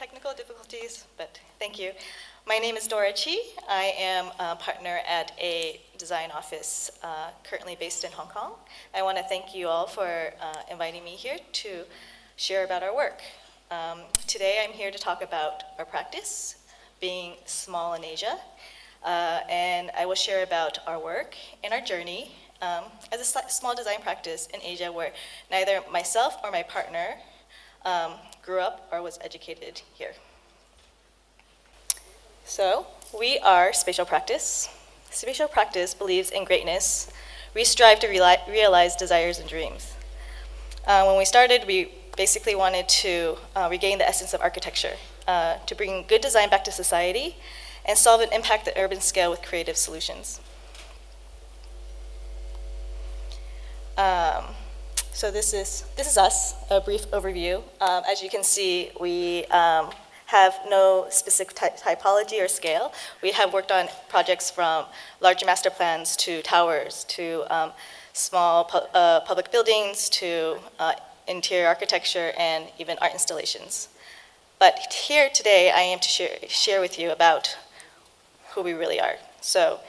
technical difficulties, but thank you. My name is Dora Chi. I am a partner at a design office currently based in Hong Kong. I want to thank you all for inviting me here to share about our work. Today I'm here to talk about our practice, being small in Asia, and I will share about our work and our journey as a small design practice in Asia where neither myself or my partner grew up or was educated here. So, we are Spatial Practice. Spatial Practice believes in greatness. We strive to realize desires and dreams. When we started, we basically wanted to regain the essence of architecture, to bring good design back to society, and solve an impact at urban scale with creative solutions. So this is us, a brief overview. As you can see, we have no specific typology or scale. We have worked on projects from large master plans to towers to small public buildings to interior architecture and even art installations. But here today, I am to share with you about who we really are. So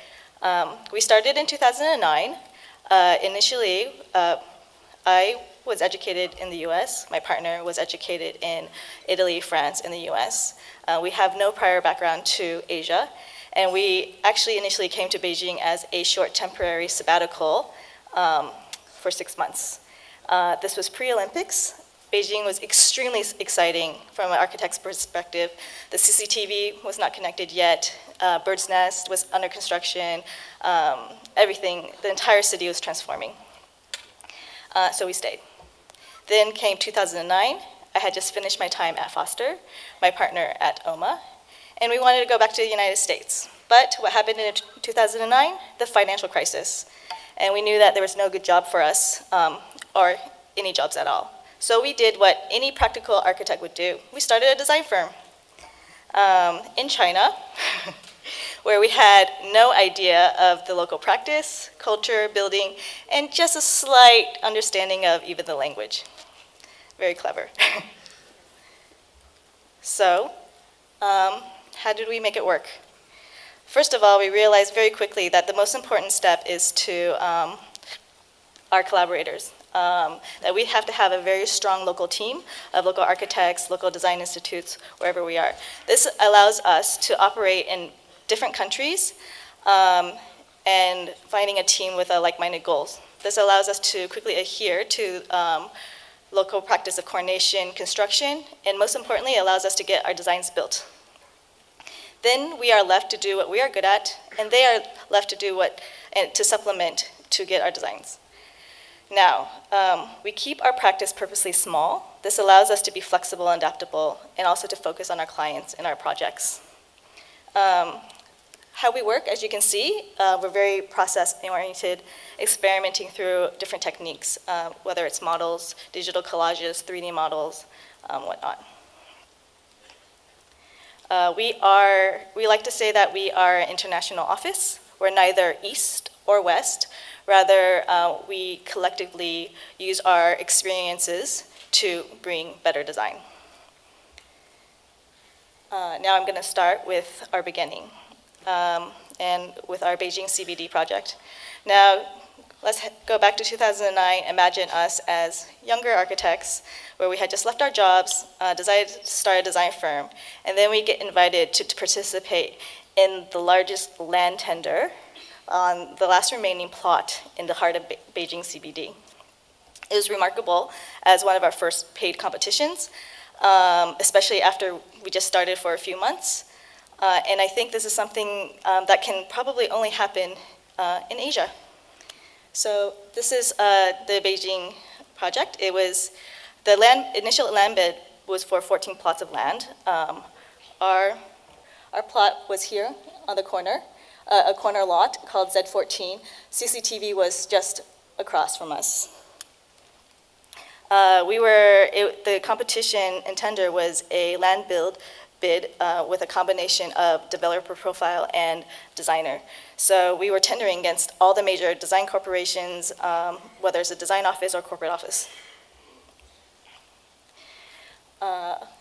we started in 2009. Initially, I was educated in the US. My partner was educated in Italy, France, and the US. We have no prior background to Asia, and we actually initially came to Beijing as a short temporary sabbatical for 6 months. This was pre-Olympics. Beijing was extremely exciting from an architect's perspective. The CCTV was not connected yet. Bird's Nest was under construction. Everything, the entire city was transforming. So we stayed. Then came 2009. I had just finished my time at Foster, my partner at OMA, and we wanted to go back to the United States. But what happened in 2009? The financial crisis. And we knew that there was no good job for us, or any jobs at all. So we did what any practical architect would do. We started a design firm in China, where we had no idea of the local practice, culture, building, and just a slight understanding of even the language. Very clever. So, how did we make it work? First of all, we realized very quickly that the most important step is to our collaborators. That we have to have a very strong local team of local architects, local design institutes, wherever we are. This allows us to operate in different countries and finding a team with like-minded goals. This allows us to quickly adhere to local practice of coordination, construction, and most importantly, allows us to get our designs built. Then we are left to do what we are good at, and they are left to do to supplement to get our designs. Now, we keep our practice purposely small. This allows us to be flexible and adaptable, and also to focus on our clients and our projects. How we work, as you can see, we're very process-oriented, experimenting through different techniques, whether it's models, digital collages, 3D models, whatnot. We like to say that we are an international office. We're neither East or West. Rather, we collectively use our experiences to bring better design. Now I'm going to start with our beginning and with our Beijing CBD project. Now, let's go back to 2009. Imagine us as younger architects where we had just left our jobs, decided to start a design firm, and then we get invited to participate in the largest land tender on the last remaining plot in the heart of Beijing CBD. It was remarkable as one of our first paid competitions, especially after we just started for a few months. And I think this is something that can probably only happen in Asia. So this is the Beijing project. It was, the initial land bid was for 14 plots of land. Our plot was here on the corner. A corner lot called Z14. CCTV was just across from us. The competition and tender was a land bid with a combination of developer profile and designer. So we were tendering against all the major design corporations, whether it's a design office or corporate office.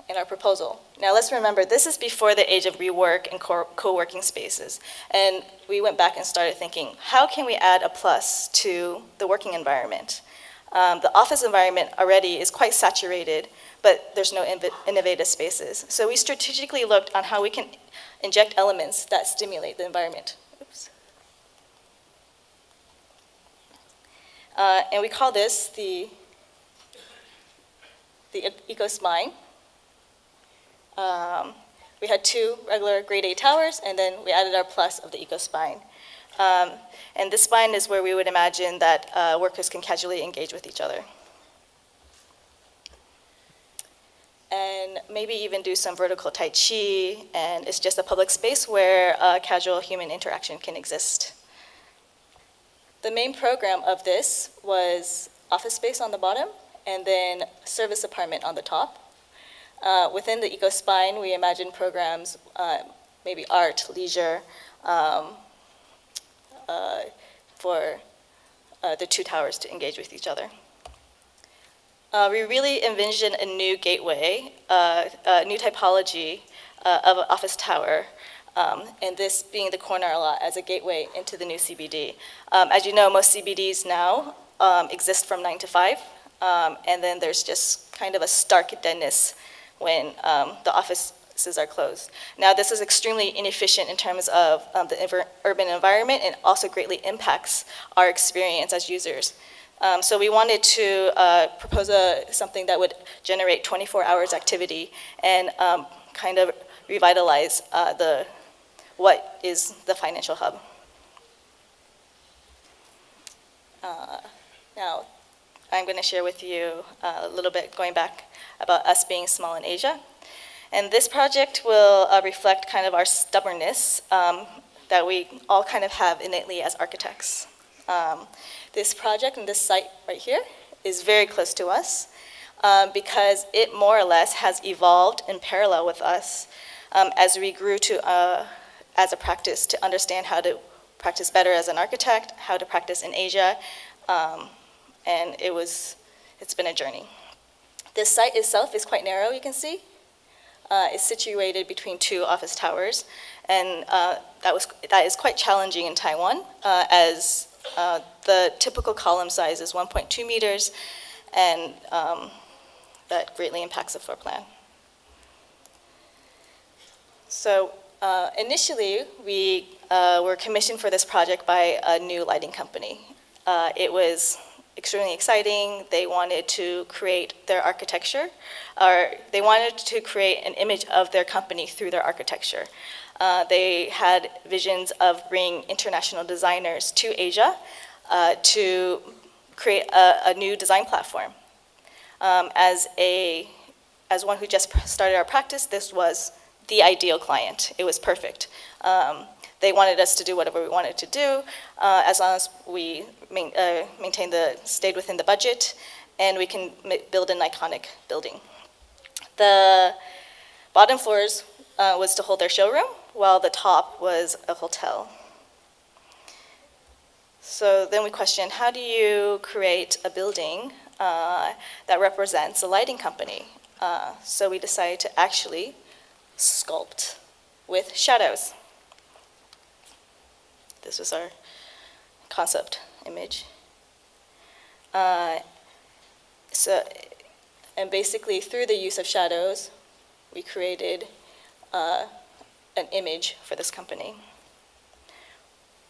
in our proposal. Now let's remember, this is before the age of rework and co-working spaces. And we went back and started thinking, how can we add a plus to the working environment? The office environment already is quite saturated, but there's no innovative spaces. So we strategically looked on how we can inject elements that stimulate the environment. Oops. And we call this the eco-spine. We had 2 regular grade A towers, and then we added our plus of the eco-spine. And this spine is where we would imagine that workers can casually engage with each other. And maybe even do some vertical tai chi, and it's just a public space where casual human interaction can exist. The main program of this was office space on the bottom, and then service apartment on the top. Within the eco-spine, we imagine programs, maybe art, leisure, for the 2 towers to engage with each other. We really envision a new gateway, a new typology of an office tower, and this being the corner lot as a gateway into the new CBD. As you know, most CBDs now exist from 9 to 5, and then there's just kind of a stark deadness when the offices are closed. Now, this is extremely inefficient in terms of the urban environment, and also greatly impacts our experience as users. So we wanted to propose something that would generate 24 hours activity and kind of revitalize what is the financial hub. Now, I'm going to share with you a little bit going back about us being small in Asia. And this project will reflect kind of our stubbornness that we all kind of have innately as architects. This project and this site right here is very close to us because it more or less has evolved in parallel with us as we grew to, as a practice, to understand how to practice better as an architect, how to practice in Asia, and it's been a journey. This site itself is quite narrow, you can see. It's situated between 2 office towers, and that is quite challenging in Taiwan, as the typical column size is 1.2 meters, and that greatly impacts the floor plan. So initially, we were commissioned for this project by a new lighting company. It was extremely exciting. They wanted to create their architecture, or they wanted to create an image of their company through their architecture. They had visions of bringing international designers to Asia to create a new design platform. As one who just started our practice, this was the ideal client. It was perfect. They wanted us to do whatever we wanted to do, as long as we stayed within the budget, and we can build an iconic building. The bottom floors was to hold their showroom, while the top was a hotel. So then we questioned, how do you create a building that represents a lighting company? So we decided to actually sculpt with shadows. This was our concept image. And basically, through the use of shadows, we created an image for this company,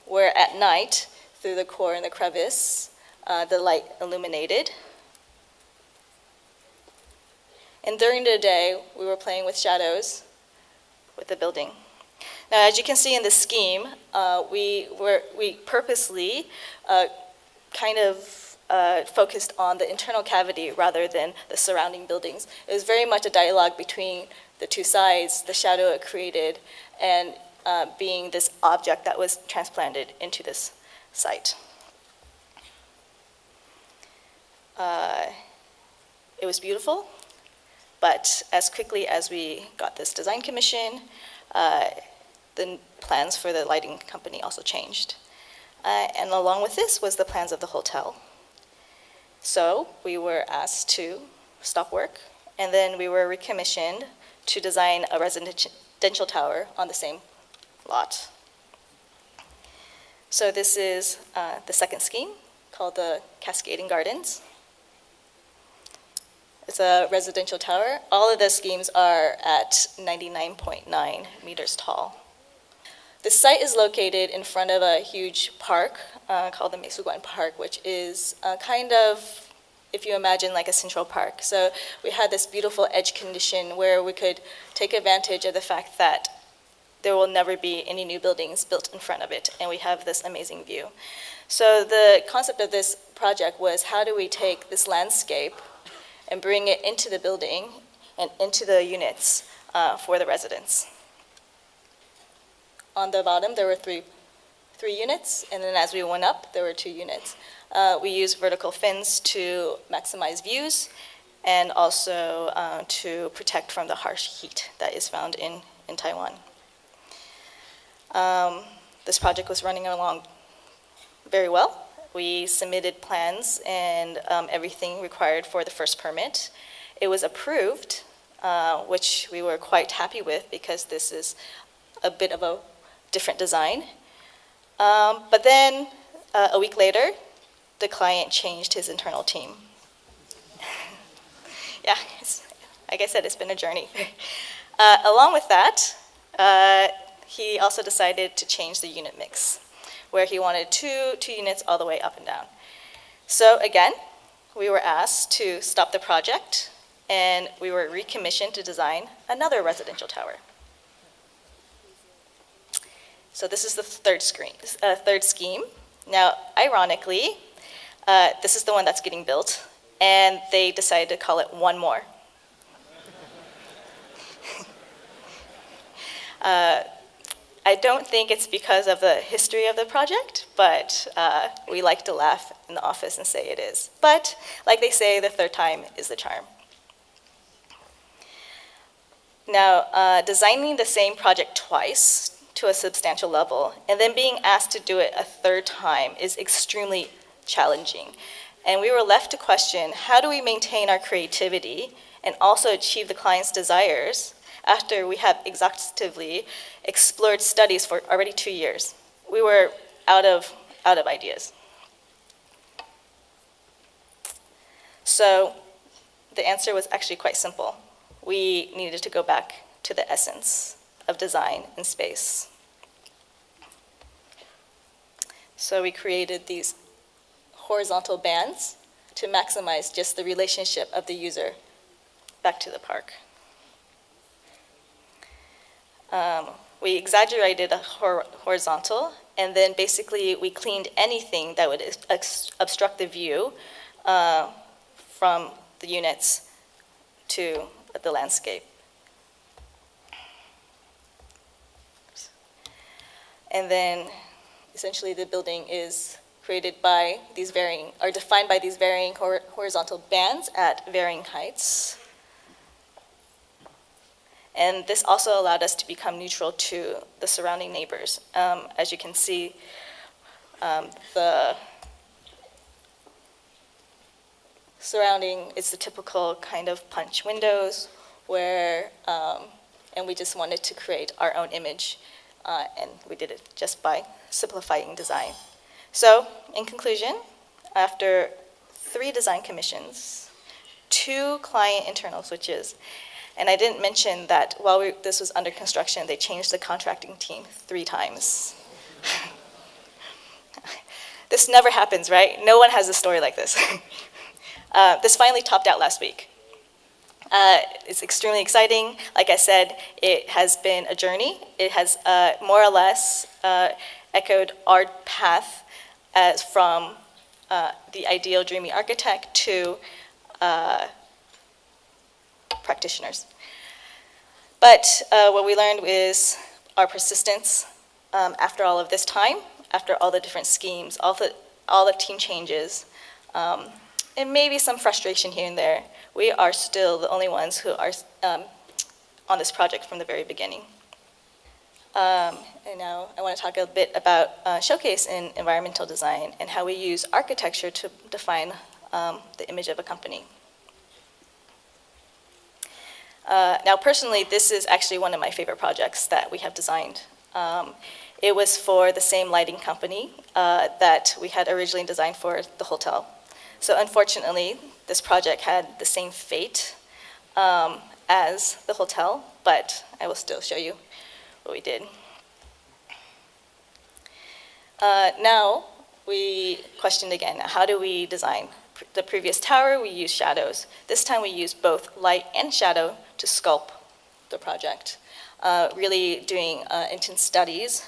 where at night, through the core and the crevice, the light illuminated. And during the day, we were playing with shadows with the building. Now, as you can see in the scheme, we purposely kind of focused on the internal cavity rather than the surrounding buildings. It was very much a dialogue between the 2 sides, the shadow it created, and being this object that was transplanted into this site. It was beautiful, but as quickly as we got this design commission, the plans for the lighting company also changed. And along with this was the plans of the hotel. So we were asked to stop work And then we were recommissioned to design a residential tower on the same lot. So this is the second scheme, called the Cascading Gardens. It's a residential tower. All of the schemes are at 99.9 meters tall. The site is located in front of a huge park called the Meisuguan Park, which is kind of, if you imagine, like a central park. So we had this beautiful edge condition where we could take advantage of the fact that there will never be any new buildings built in front of it, and we have this amazing view. So the concept of this project was, how do we take this landscape and bring it into the building and into the units for the residents? On the bottom, there were three units, and then as we went up, there were 2 units. We used vertical fins to maximize views and also to protect from the harsh heat that is found in Taiwan. This project was running along very well. We submitted plans and everything required for the first permit. It was approved, which we were quite happy with because this is a bit of a different design. But then a week later, the client changed his internal team. Yeah, like I said, it's been a journey. Along with that, he also decided to change the unit mix, where he wanted two units all the way up and down. So again, we were asked to stop the project, and we were recommissioned to design another residential tower. So this is the third scheme. Now, ironically, this is the one that's getting built, and they decided to call it One More. I don't think it's because of the history of the project, but we like to laugh in the office and say it is. But like they say, the third time is the charm. Now, designing the same project twice to a substantial level, and then being asked to do it a third time is extremely challenging. And we were left to question, how do we maintain our creativity and also achieve the client's desires after we have exhaustively explored studies for already 2 years? We were out of ideas. So the answer was actually quite simple. We needed to go back to the essence of design in space. So we created these horizontal bands to maximize just the relationship of the user back to the park. We exaggerated a horizontal, and then basically we cleaned anything that would obstruct the view from the units to the landscape. And then essentially the building is created by these defined by these varying horizontal bands at varying heights. And this also allowed us to become neutral to the surrounding neighbors. As you can see, the surrounding is the typical kind of punch windows where, and we just wanted to create our own image, and we did it just by simplifying design. So, in conclusion, after 3 design commissions, 2 client internal switches, and I didn't mention that while this was under construction, they changed the contracting team 3 times. This never happens, right? No one has a story like this. This finally topped out last week. It's extremely exciting. Like I said, it has been a journey. It has more or less echoed our path as from the ideal dreamy architect to practitioners. But what we learned is our persistence after all of this time, after all the different schemes, all the team changes, and maybe some frustration here and there. We are still the only ones who are on this project from the very beginning. And now I want to talk a bit about showcase in environmental design and how we use architecture to define the image of a company. Now, personally, this is actually one of my favorite projects that we have designed. It was for the same lighting company that we had originally designed for the hotel. So unfortunately, this project had the same fate as the hotel, but I will still show you what we did. Now, we questioned again, how do we design? The previous tower, we used shadows. This time we used both light and shadow to sculpt the project, really doing intense studies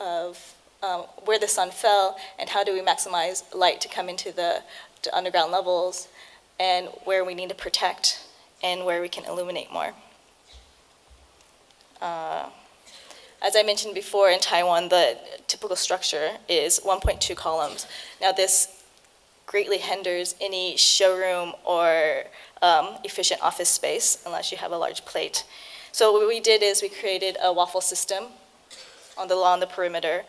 of where the sun fell and how do we maximize light to come into the underground levels and where we need to protect and where we can illuminate more. As I mentioned before, in Taiwan, the typical structure is 1.2 columns. Now, this greatly hinders any showroom or efficient office space unless you have a large plate. So what we did is we created a waffle system along the perimeter,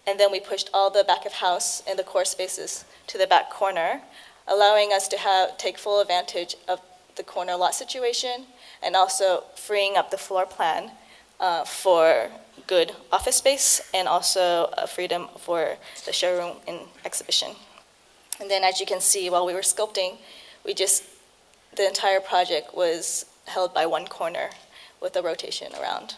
and then we pushed all the back of house and the core spaces to the back corner, allowing us to take full advantage of the corner lot situation and also freeing up the floor plan for good office space and also freedom for the showroom and exhibition. And then as you can see, while we were sculpting, the entire project was held by one corner with a rotation around.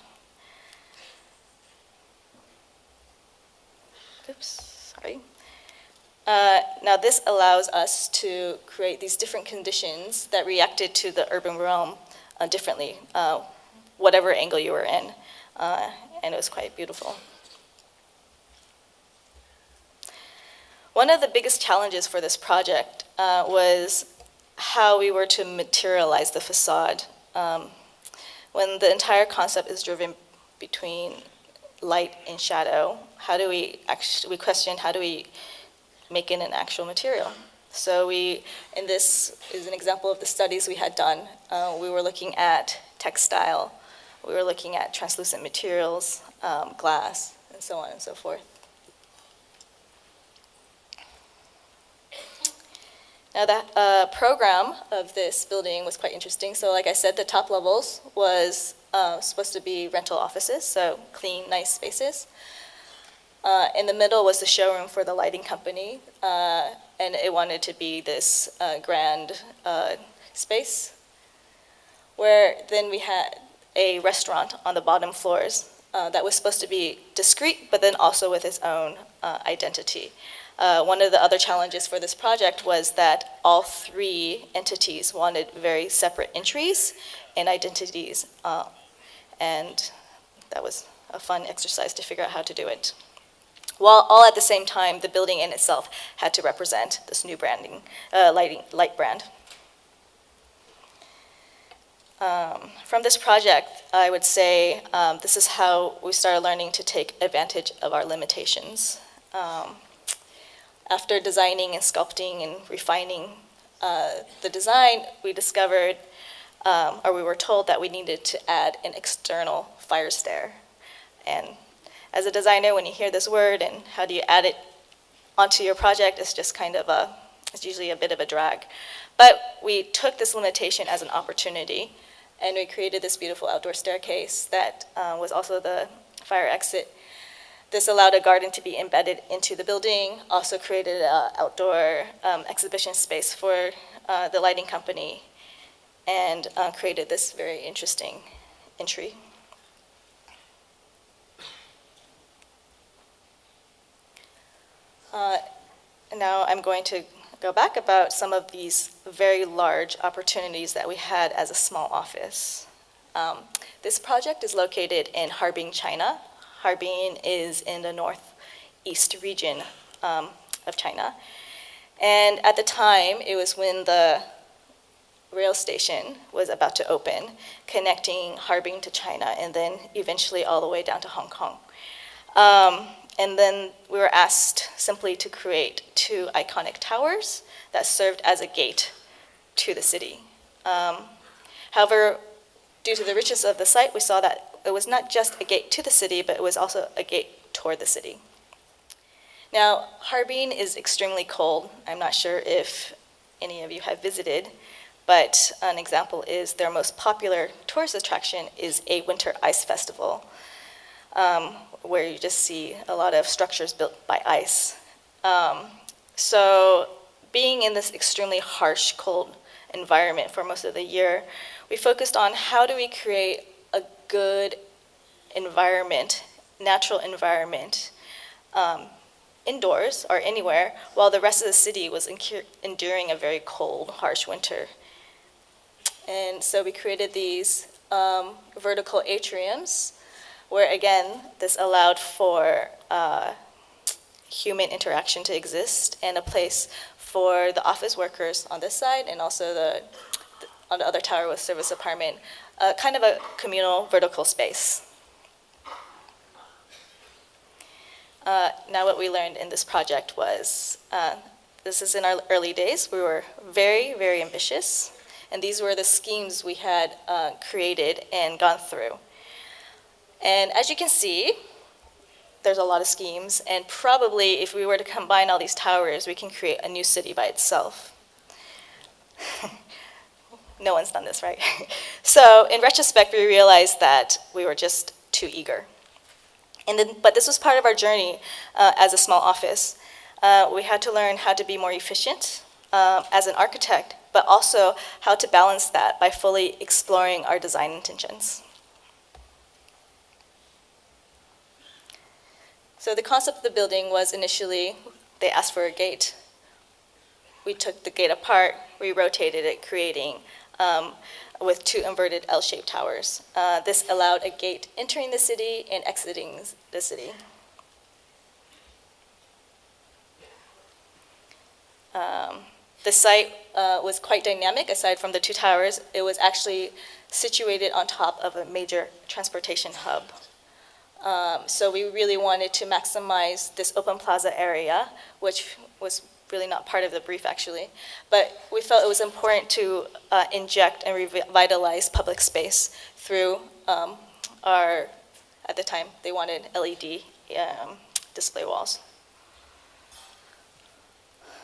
Oops, sorry. Now this allows us to create these different conditions that reacted to the urban realm differently, whatever angle you were in, and it was quite beautiful. One of the biggest challenges for this project was how we were to materialize the facade. When the entire concept is driven between light and shadow, we questioned how do we make it an actual material? So and this is an example of the studies we had done. We were looking at textile, we were looking at translucent materials, glass, and so on and so forth. Now that program of this building was quite interesting. So like I said, the top levels was supposed to be rental offices, so clean, nice spaces. In the middle was the showroom for the lighting company, and it wanted to be this grand space, where then we had a restaurant on the bottom floors that was supposed to be discreet, but then also with its own identity. One of the other challenges for this project was that all three entities wanted very separate entries and identities, and that was a fun exercise to figure out how to do it. While all at the same time, the building in itself had to represent this new branding, light brand. From this project, I would say this is how we started learning to take advantage of our limitations. After designing and sculpting and refining the design, we discovered, or we were told that we needed to add an external fire stair. And as a designer, when you hear this word and how do you add it onto your project, it's just kind of it's usually a bit of a drag. But we took this limitation as an opportunity, and we created this beautiful outdoor staircase that was also the fire exit. This allowed a garden to be embedded into the building, also created an outdoor exhibition space for the lighting company, and created this very interesting entry. Now I'm going to go back about some of these very large opportunities that we had as a small office. This project is located in Harbin, China. Harbin is in the northeast region of China. And at the time, it was when the rail station was about to open, connecting Harbin to China and then eventually all the way down to Hong Kong. And then we were asked simply to create two iconic towers that served as a gate to the city. However, due to the richness of the site, we saw that it was not just a gate to the city, but it was also a gate toward the city. Now, Harbin is extremely cold. I'm not sure if any of you have visited, But an example is their most popular tourist attraction is a winter ice festival, where you just see a lot of structures built by ice. So being in this extremely harsh, cold environment for most of the year, we focused on how do we create a good environment, natural environment, indoors or anywhere, while the rest of the city was enduring a very cold, harsh winter. And so we created these vertical atriums, where again, this allowed for human interaction to exist, and a place for the office workers on this side, and also on the other tower was service apartment, kind of a communal vertical space. Now what we learned in this project was, this is in our early days, we were very, very ambitious, and these were the schemes we had created and gone through. And as you can see, there's a lot of schemes, and probably if we were to combine all these towers, we can create a new city by itself. No one's done this, right? So in retrospect, we realized that we were just too eager. But this was part of our journey as a small office. We had to learn how to be more efficient as an architect, but also how to balance that by fully exploring our design intentions. So the concept of the building was initially, they asked for a gate. We took the gate apart, we rotated it, creating with two inverted L-shaped towers. This allowed a gate entering the city and exiting the city. The site was quite dynamic. Aside from the two towers, it was actually situated on top of a major transportation hub. So we really wanted to maximize this open plaza area, which was really not part of the brief actually, but we felt it was important to inject and revitalize public space through at the time, they wanted LED display walls.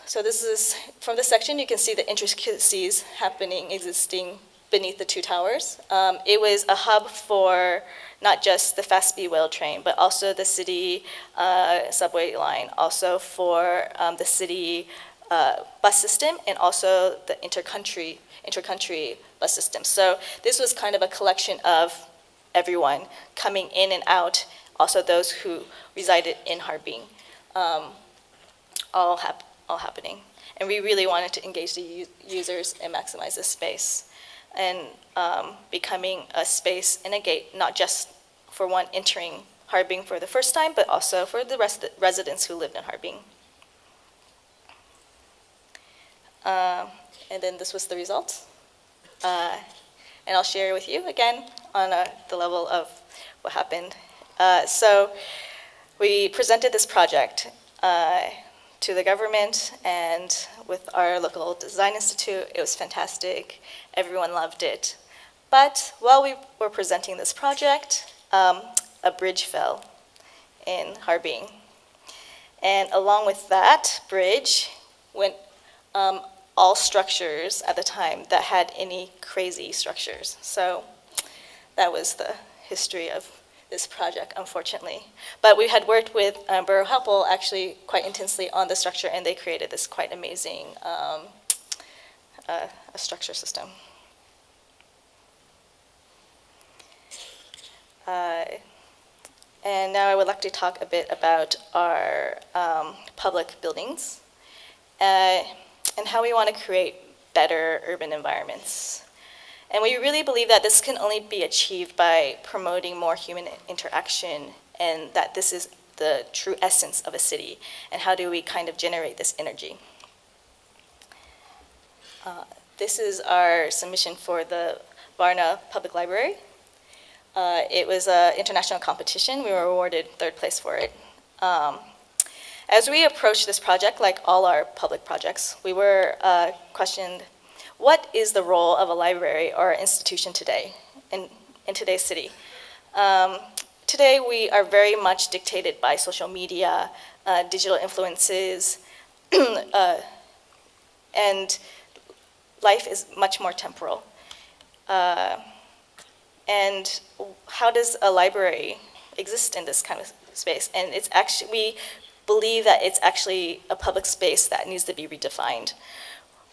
So this is, from this section, you can see the intricacies existing beneath the two towers. It was a hub for not just the fast-speed rail train, but also the city subway line, also for the city bus system, and also the intercountry bus system. So this was kind of a collection of everyone coming in and out, also those who resided in Harbin, all happening. And we really wanted to engage the users and maximize this space, and becoming a space and a gate, not just for one entering Harbin for the first time, but also for the residents who lived in Harbin. And then this was the result. And I'll share with you again on the level of what happened. So we presented this project to the government and with our local design institute. It was fantastic. Everyone loved it. But while we were presenting this project, a bridge fell in Harbin. And along with that bridge went all structures at the time that had any crazy structures. So that was the history of this project, unfortunately. But we had worked with Borough Helpel actually quite intensely on the structure, and they created this quite amazing a structure system. And now I would like to talk a bit about our public buildings and how we want to create better urban environments. And we really believe that this can only be achieved by promoting more human interaction, and that this is the true essence of a city, and how do we kind of generate this energy. This is our submission for the Varna Public Library. It was an international competition. We were awarded 3rd place for it. As we approached this project, like all our public projects, we were questioned, what is the role of a library or institution today, in today's city? Today, we are very much dictated by social media, digital influences, and life is much more temporal. And how does a library exist in this kind of space? And it's actually, we believe that it's actually a public space that needs to be redefined.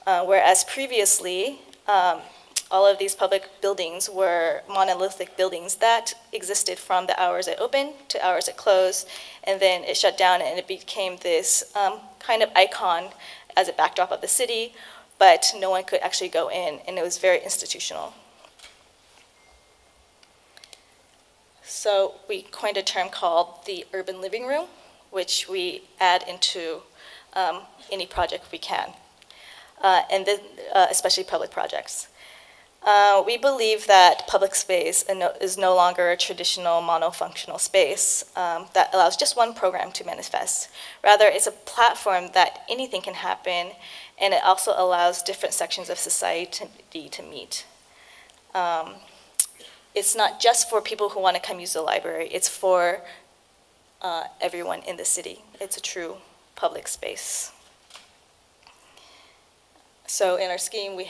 Whereas previously, all of these public buildings were monolithic buildings that existed from the hours it opened to hours it closed, and then it shut down and it became this kind of icon as a backdrop of the city, but no one could actually go in, and it was very institutional. So we coined a term called the urban living room, which we add into any project we can, and then especially public projects. We believe that public space is no longer a traditional monofunctional space that allows just one program to manifest. Rather, it's a platform that anything can happen, and it also allows different sections of society to meet. It's not just for people who want to come use the library, it's for everyone in the city. It's a true public space. So in our scheme, we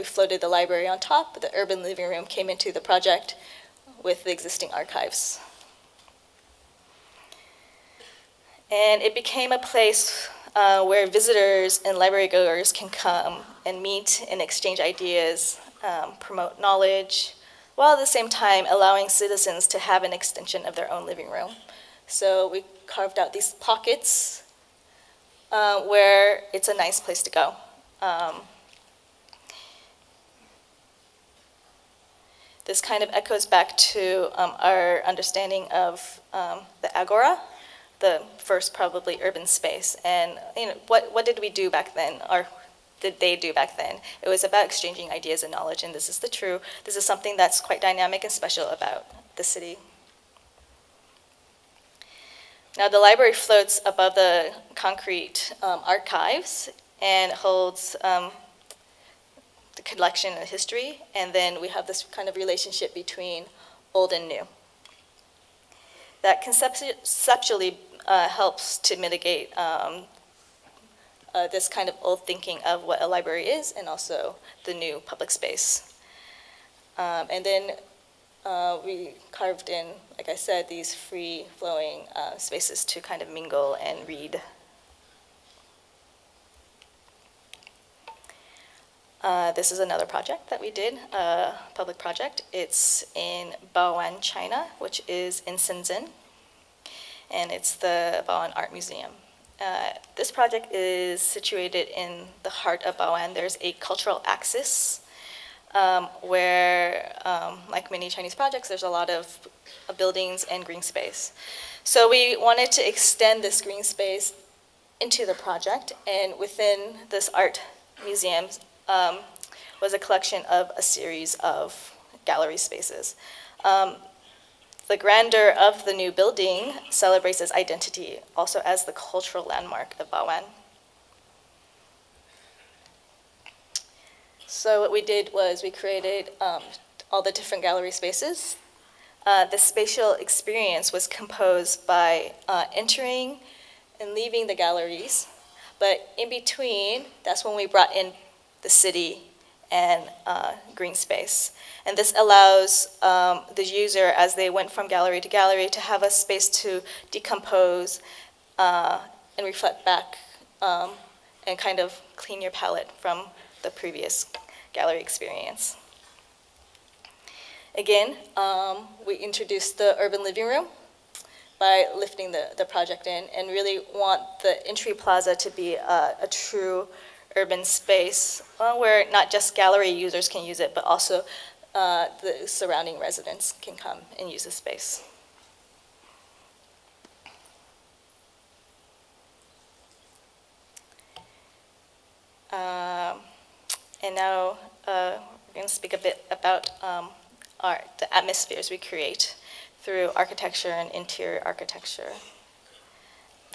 floated the library on top. The urban living room came into the project with the existing archives. And it became a place where visitors and library goers can come and meet and exchange ideas, promote knowledge, while at the same time allowing citizens to have an extension of their own living room. So we carved out these pockets where it's a nice place to go. This kind of echoes back to our understanding of the agora, the first probably urban space. And what did we do back then, or did they do back then? It was about exchanging ideas and knowledge, and this is something that's quite dynamic and special about the city. Now the library floats above the concrete archives and holds the collection and history, and then we have this kind of relationship between old and new. That conceptually helps to mitigate this kind of old thinking of what a library is and also the new public space. And then we carved in, like I said, these free-flowing spaces to kind of mingle and read. This is another project that we did, a public project. It's in Bao'an, China, which is in Shenzhen, and it's the Bao'an Art Museum. This project is situated in the heart of Bao'an. There's a cultural axis where, like many Chinese projects, there's a lot of buildings and green space. So we wanted to extend this green space into the project, and within this art museum was a collection of a series of gallery spaces. The grandeur of the new building celebrates its identity, also as the cultural landmark of Bao'an. So what we did was we created all the different gallery spaces. The spatial experience was composed by entering and leaving the galleries, but in between, that's when we brought in the city and green space. And this allows the user, as they went from gallery to gallery, to have a space to decompose and reflect back and kind of clean your palette from the previous gallery experience. Again, we introduced the urban living room by lifting the project in and really want the entry plaza to be a true urban space where not just gallery users can use it, but also the surrounding residents can come and use the space. And now we're going to speak a bit about the atmospheres we create through architecture and interior architecture.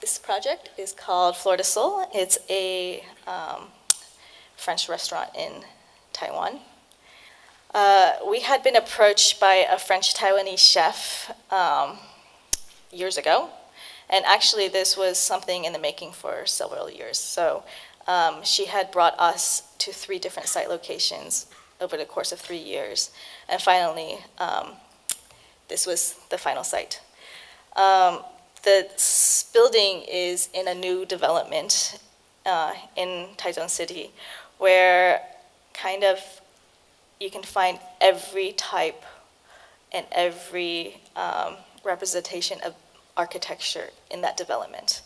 This project is called Fleur de Sol. It's a French restaurant in Taiwan. We had been approached by a French-Taiwanese chef years ago, and actually this was something in the making for several years. So she had brought us to 3 different site locations over the course of 3 years. And finally, this was the final site. The building is in a new development in Taichung City, where kind of you can find every type and every representation of architecture in that development.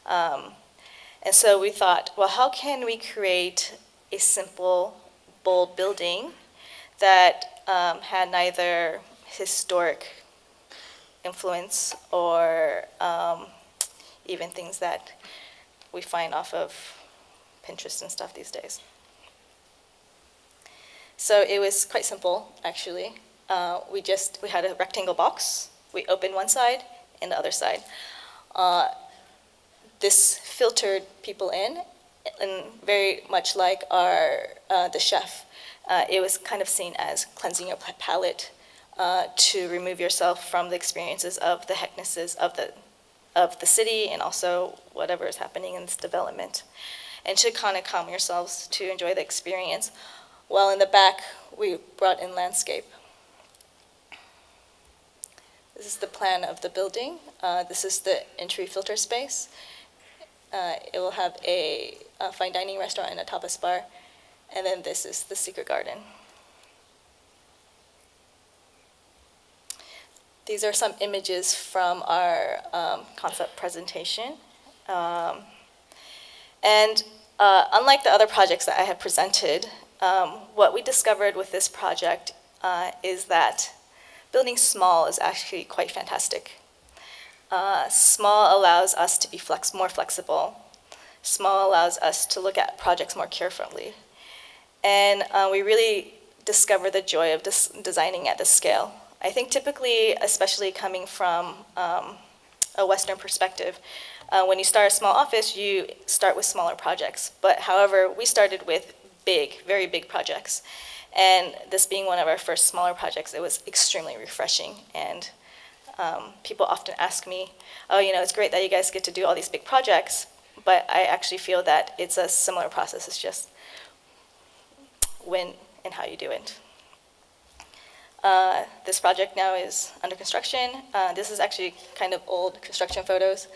And so we thought, well, how can we create a simple, bold building that had neither historic influence or even things that we find off of Pinterest and stuff these days. So it was quite simple, actually. We had a rectangle box. We opened one side and the other side. This filtered people in, and very much like the chef, it was kind of seen as cleansing your palate to remove yourself from the experiences of the hecknesses of the city and also whatever is happening in this development, and to kind of calm yourselves to enjoy the experience. While in the back, we brought in landscape. This is the plan of the building. This is the entry filter space. It will have a fine dining restaurant and a tapas bar. And then this is the secret garden. These are some images from our concept presentation. And unlike the other projects that I have presented, what we discovered with this project is that building small is actually quite fantastic. Small allows us to be more flexible. Small allows us to look at projects more carefully. And we really discover the joy of designing at this scale. I think typically, especially coming from a Western perspective, when you start a small office, you start with smaller projects. But however, we started with very big projects. And this being one of our first smaller projects, it was extremely refreshing. And people often ask me, oh, it's great that you guys get to do all these big projects, but I actually feel that it's a similar process. It's just when and how you do it. This project now is under construction. This is actually kind of old construction photos,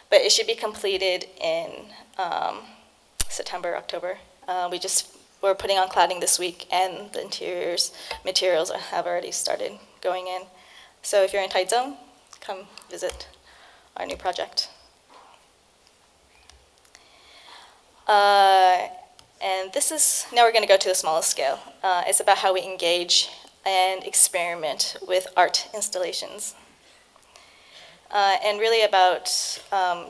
but it should be completed in September, October. We're putting on cladding this week, and the materials have already started going in. So if you're in Taichung, come visit our new project. And now we're going to go to the smallest scale. It's about how we engage and experiment with art installations. And really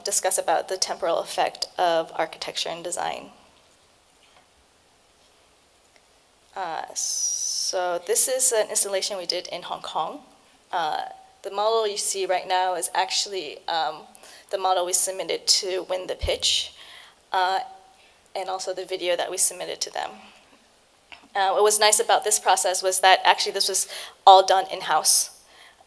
discuss about the temporal effect of architecture and design. So this is an installation we did in Hong Kong. The model you see right now is actually the model we submitted to win the pitch, and also the video that we submitted to them. What was nice about this process was that actually this was all done in-house.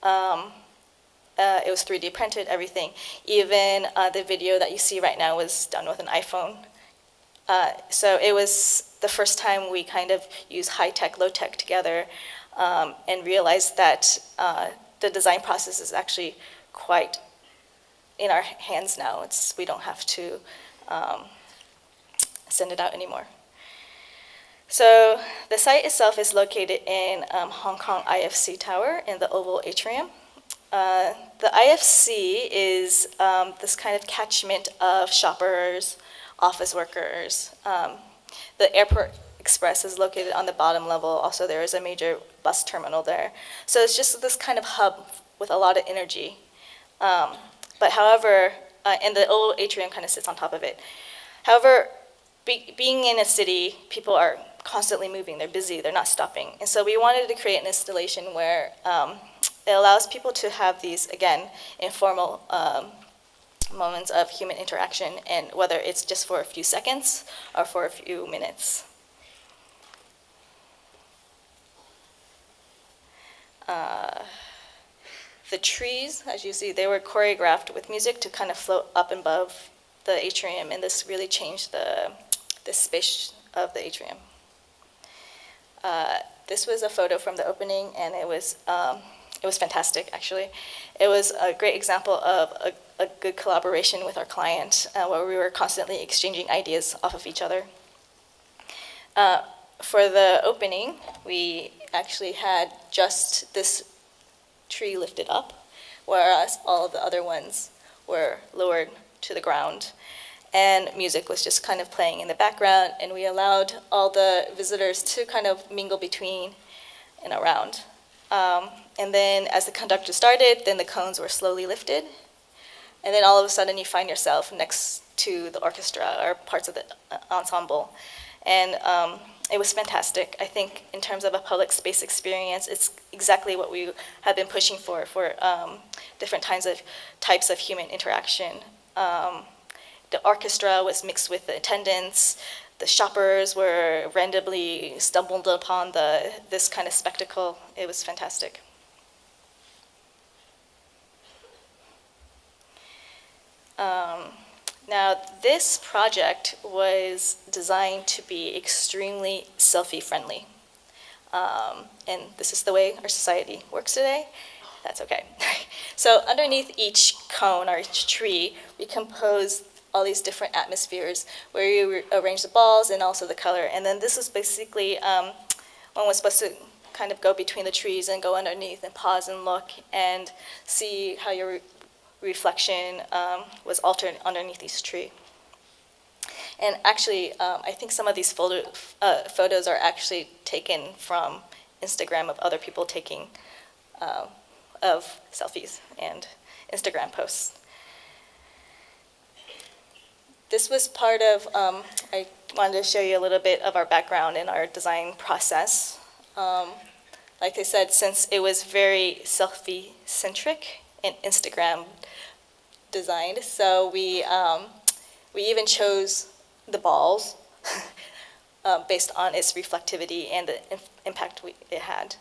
It was 3D printed, everything. Even the video that you see right now was done with an iPhone. So it was the first time we kind of used high-tech, low-tech together, and realized that the design process is actually quite in our hands now. We don't have to send it out anymore. So the site itself is located in Hong Kong IFC Tower in the Oval Atrium. The IFC is this kind of catchment of shoppers, office workers. The Airport Express is located on the bottom level. Also, there is a major bus terminal there. So it's just this kind of hub with a lot of energy. But however, and the Oval Atrium kind of sits on top of it. However, being in a city, people are constantly moving. They're busy. They're not stopping. And so we wanted to create an installation where it allows people to have these, again, informal moments of human interaction, and whether it's just for a few seconds or for a few minutes. The trees, as you see, they were choreographed with music to kind of float up above the atrium, and this really changed the the space of the atrium. This was a photo from the opening, and it was fantastic, actually. It was a great example of a good collaboration with our client, where we were constantly exchanging ideas off of each other. For the opening, we actually had just this tree lifted up, whereas all of the other ones were lowered to the ground. And music was just kind of playing in the background, and we allowed all the visitors to kind of mingle between and around. And then as the conductor started, then the cones were slowly lifted. And then all of a sudden you find yourself next to the orchestra or parts of the ensemble. And it was fantastic. I think in terms of a public space experience, it's exactly what we have been pushing for different types of human interaction. The orchestra was mixed with the attendants. The shoppers were randomly stumbled upon this kind of spectacle. It was fantastic. Now, this project was designed to be extremely selfie-friendly. And this is the way our society works today. That's okay. So underneath each cone or each tree, we composed all these different atmospheres where you arrange the balls and also the color. And then this is basically, one was supposed to kind of go between the trees and go underneath and pause and look and see how your reflection was altered underneath each tree. And actually, I think some of these photos are actually taken from Instagram of other people taking of selfies and Instagram posts. This was part of, I wanted to show you a little bit of our background in our design process. Like I said, since it was very selfie-centric and Instagram designed, so we even chose the balls based on its reflectivity and the impact it had.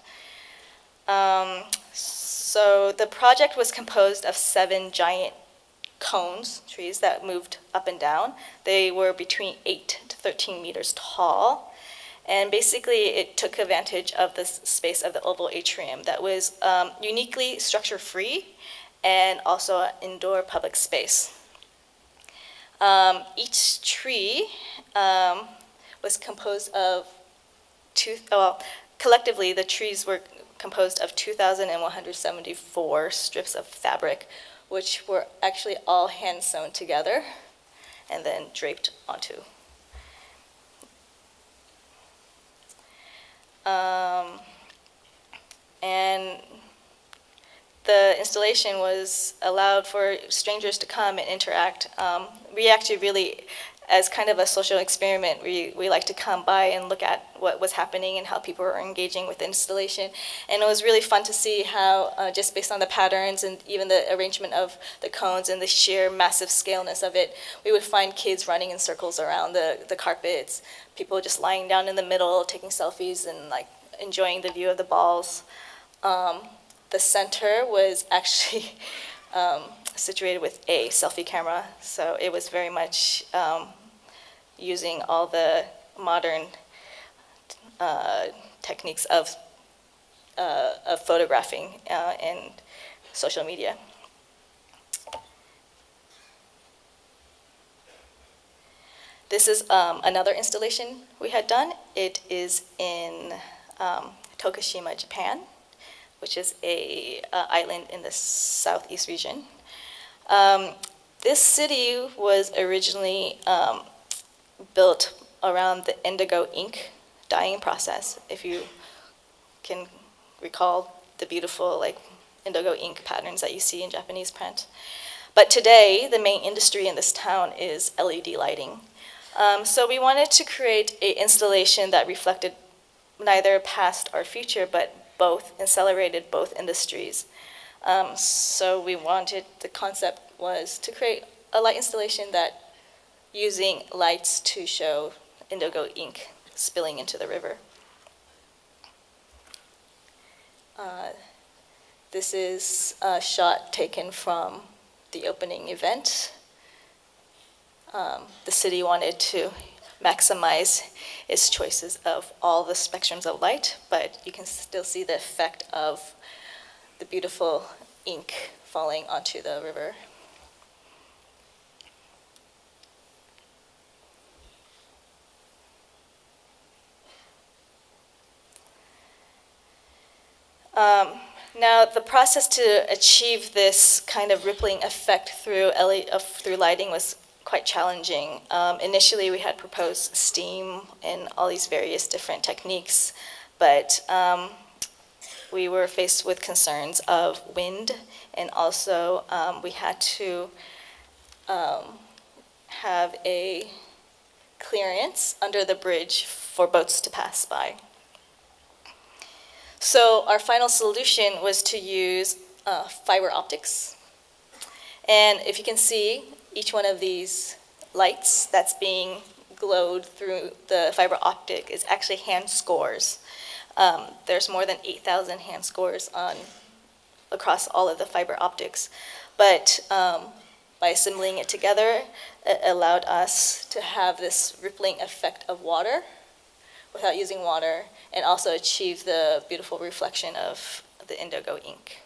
So the project was composed of 7 giant trees that moved up and down. They were between 8 to 13 meters tall. And basically, it took advantage of the space of the oval atrium that was uniquely structure-free and also an indoor public space. Each tree was composed of collectively, the trees were composed of 2,174 strips of fabric, which were actually all hand sewn together and then draped onto. And the installation was allowed for strangers to come and interact. We actually really, as kind of a social experiment, we like to come by and look at what was happening and how people were engaging with the installation. And it was really fun to see how, just based on the patterns and even the arrangement of the cones and the sheer massive scaleness of it, we would find kids running in circles around the carpets, people just lying down in the middle, taking selfies and like enjoying the view of the balls. The center was actually situated with a selfie camera, so it was very much using all the modern techniques of photographing and social media. This is another installation we had done. It is in Tokushima, Japan, which is a island in the southeast region. This city was originally built around the indigo ink dyeing process, if you can recall the beautiful like indigo ink patterns that you see in Japanese print. But today, the main industry in this town is LED lighting. So we wanted to create an installation that reflected neither past or future, but both, and celebrated both industries. So the concept was to create a light installation that using lights to show indigo ink spilling into the river. This is a shot taken from the opening event. The city wanted to maximize its choices of all the spectrums of light, but you can still see the effect of the beautiful ink falling onto the river. Now, the process to achieve this kind of rippling effect through lighting was quite challenging. Initially, we had proposed steam and all these various different techniques, but we were faced with concerns of wind, and also we had to have a clearance under the bridge for boats to pass by. So our final solution was to use fiber optics. And if you can see, each one of these lights that's being glowed through the fiber optic is actually hand scores. There's more than 8,000 hand scores across all of the fiber optics. But by assembling it together, it allowed us to have this rippling effect of water without using water, and also achieve the beautiful reflection of the indigo ink.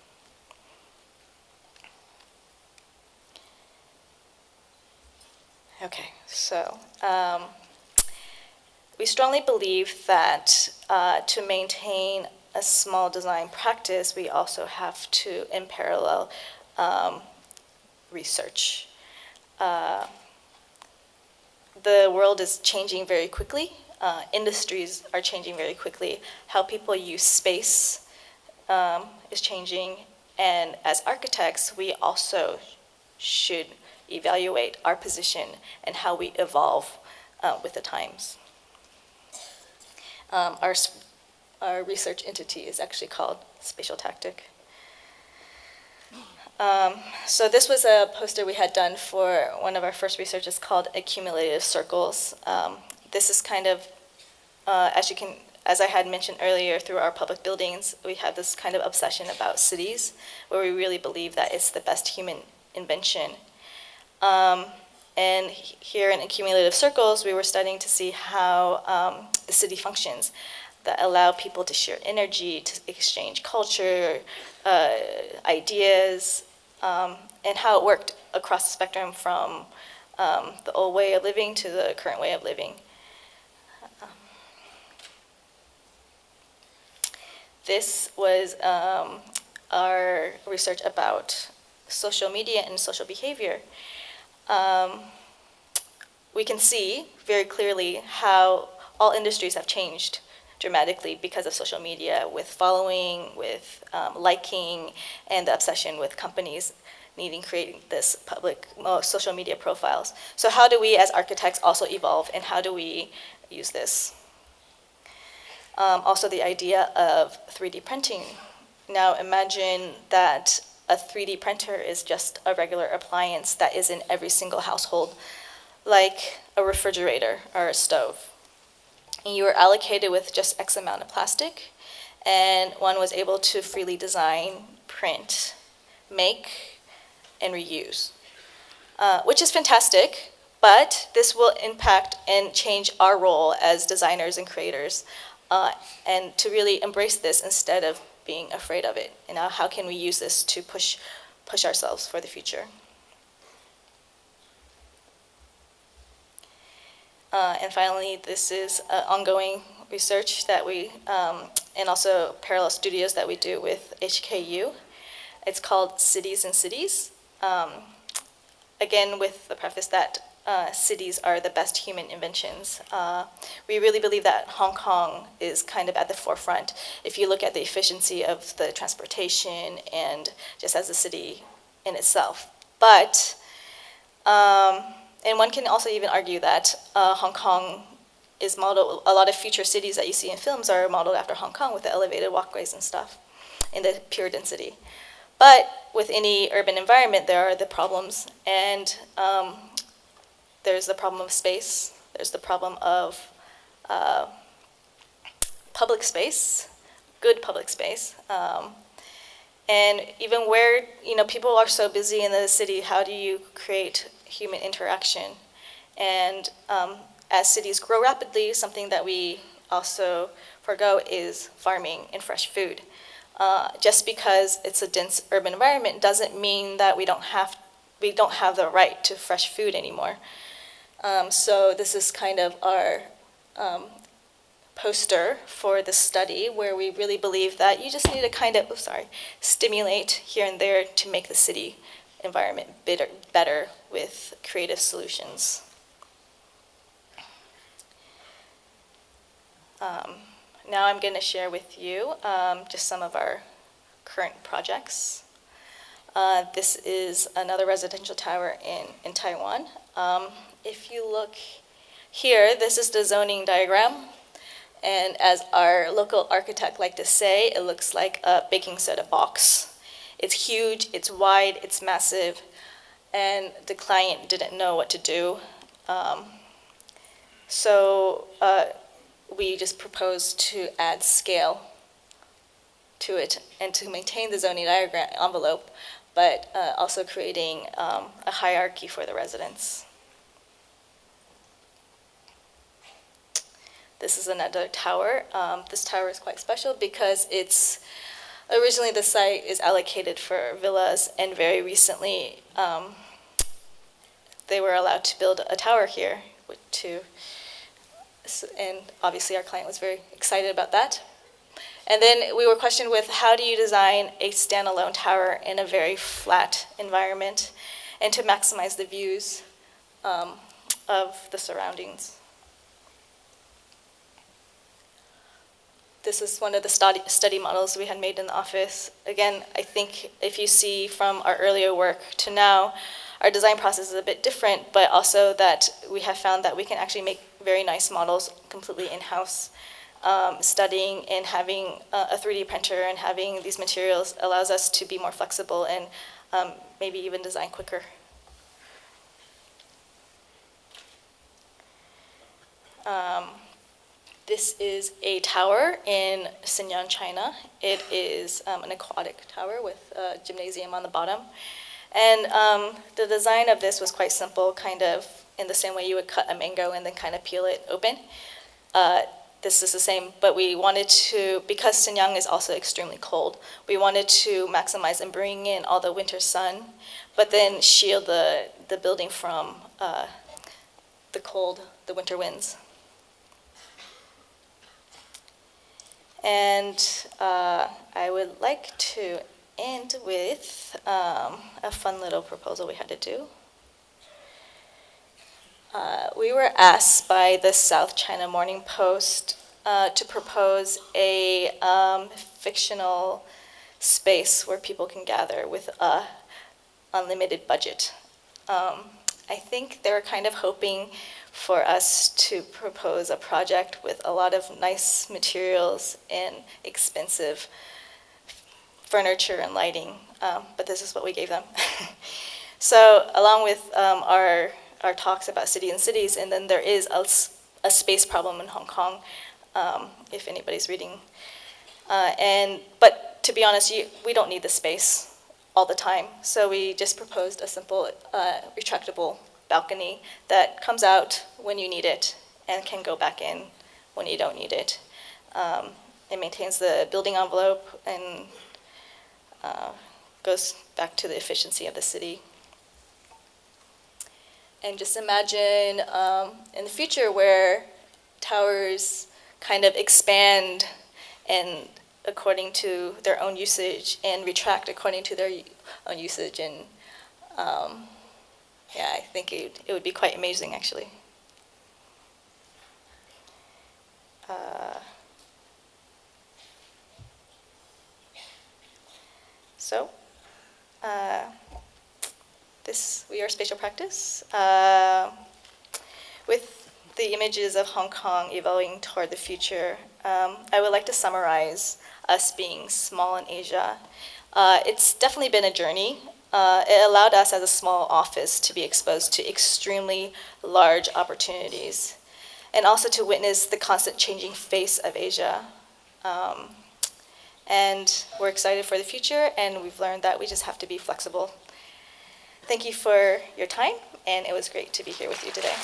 Okay, so we strongly believe that to maintain a small design practice, we also have to, in parallel, research. The world is changing very quickly. Industries are changing very quickly. How people use space is changing. And as architects, we also should evaluate our position and how we evolve with the times. Our research entity is actually called Spatial Tactic. So this was a poster we had done for one of our first researches called accumulative circles. This is kind of, as I had mentioned earlier, through our public buildings, we have this kind of obsession about cities, where we really believe that it's the best human invention. And here in accumulative circles, we were studying to see how the city functions that allow people to share energy, to exchange culture, ideas, and how it worked across the spectrum from the old way of living to the current way of living. This was our research about social media and social behavior. We can see very clearly how all industries have changed dramatically because of social media, with following, with liking, and the obsession with companies needing creating this public social media profiles. So how do we as architects also evolve, and how do we use this? Also the idea of 3D printing. Now imagine that a 3D printer is just a regular appliance that is in every single household, like a refrigerator or a stove. And you were allocated with just X amount of plastic, and one was able to freely design, print, make, and reuse, which is fantastic, but this will impact and change our role as designers and creators, and to really embrace this instead of being afraid of it. And how can we use this to push ourselves for the future? And finally, this is ongoing research that we, and also parallel studios that we do with HKU. It's called Cities and Cities. Again, with the preface that cities are the best human inventions. We really believe that Hong Kong is kind of at the forefront. If you look at the efficiency of the transportation and just as a city in itself. But, and one can also even argue that Hong Kong is modeled, a lot of future cities that you see in films are modeled after Hong Kong with the elevated walkways and stuff in the pure density. But with any urban environment, there are the problems, and there's the problem of space, there's the problem of public space, good public space, and even where people are so busy in the city, how do you create human interaction? And as cities grow rapidly, something that we also forego is farming and fresh food. Just because it's a dense urban environment doesn't mean that we don't have the right to fresh food anymore. So this is kind of our poster for the study, where we really believe that you just need to kind of, stimulate here and there to make the city environment better with creative solutions. Now I'm going to share with you just some of our current projects. This is another residential tower in Taiwan. If you look here, this is the zoning diagram. And as our local architect liked to say, it looks like a baking soda box. It's huge, it's wide, it's massive, and the client didn't know what to do. So we just proposed to add scale to it and to maintain the zoning diagram envelope, but also creating a hierarchy for the residents. This is another tower. This tower is quite special because it's originally the site is allocated for villas, and very recently they were allowed to build a tower here. And obviously our client was very excited about that. And then we were questioned with, how do you design a standalone tower in a very flat environment and to maximize the views of the surroundings? This is one of the study models we had made in the office. Again, I think if you see from our earlier work to now, our design process is a bit different, but also that we have found that we can actually make very nice models completely in-house. Studying and having a 3D printer and having these materials allows us to be more flexible and maybe even design quicker. This is a tower in Shenyang, China. It is an aquatic tower with a gymnasium on the bottom. And the design of this was quite simple, kind of in the same way you would cut a mango and then kind of peel it open. This is the same, but we wanted to, because Shenyang is also extremely cold, we wanted to maximize and bring in all the winter sun, but then shield the building from the winter winds. And I would like to end with a fun little proposal we had to do. We were asked by the South China Morning Post to propose a fictional space where people can gather with a unlimited budget. I think they were kind of hoping for us to propose a project with a lot of nice materials and expensive furniture and lighting, but this is what we gave them. So along with our talks about city and cities, and then there is a space problem in Hong Kong, if anybody's reading. But to be honest, we don't need the space all the time, so we just proposed a simple retractable balcony that comes out when you need it and can go back in when you don't need it. It maintains the building envelope and goes back to the efficiency of the city. And just imagine in the future where towers kind of expand and according to their own usage and retract according to their own usage, and yeah, I think it would be quite amazing, actually. So, we are Spatial Practice. With the images of Hong Kong evolving toward the future, I would like to summarize us being small in Asia. It's definitely been a journey. It allowed us as a small office to be exposed to extremely large opportunities and also to witness the constant changing face of Asia. And we're excited for the future, and we've learned that we just have to be flexible. Thank you for your time, and it was great to be here with you today.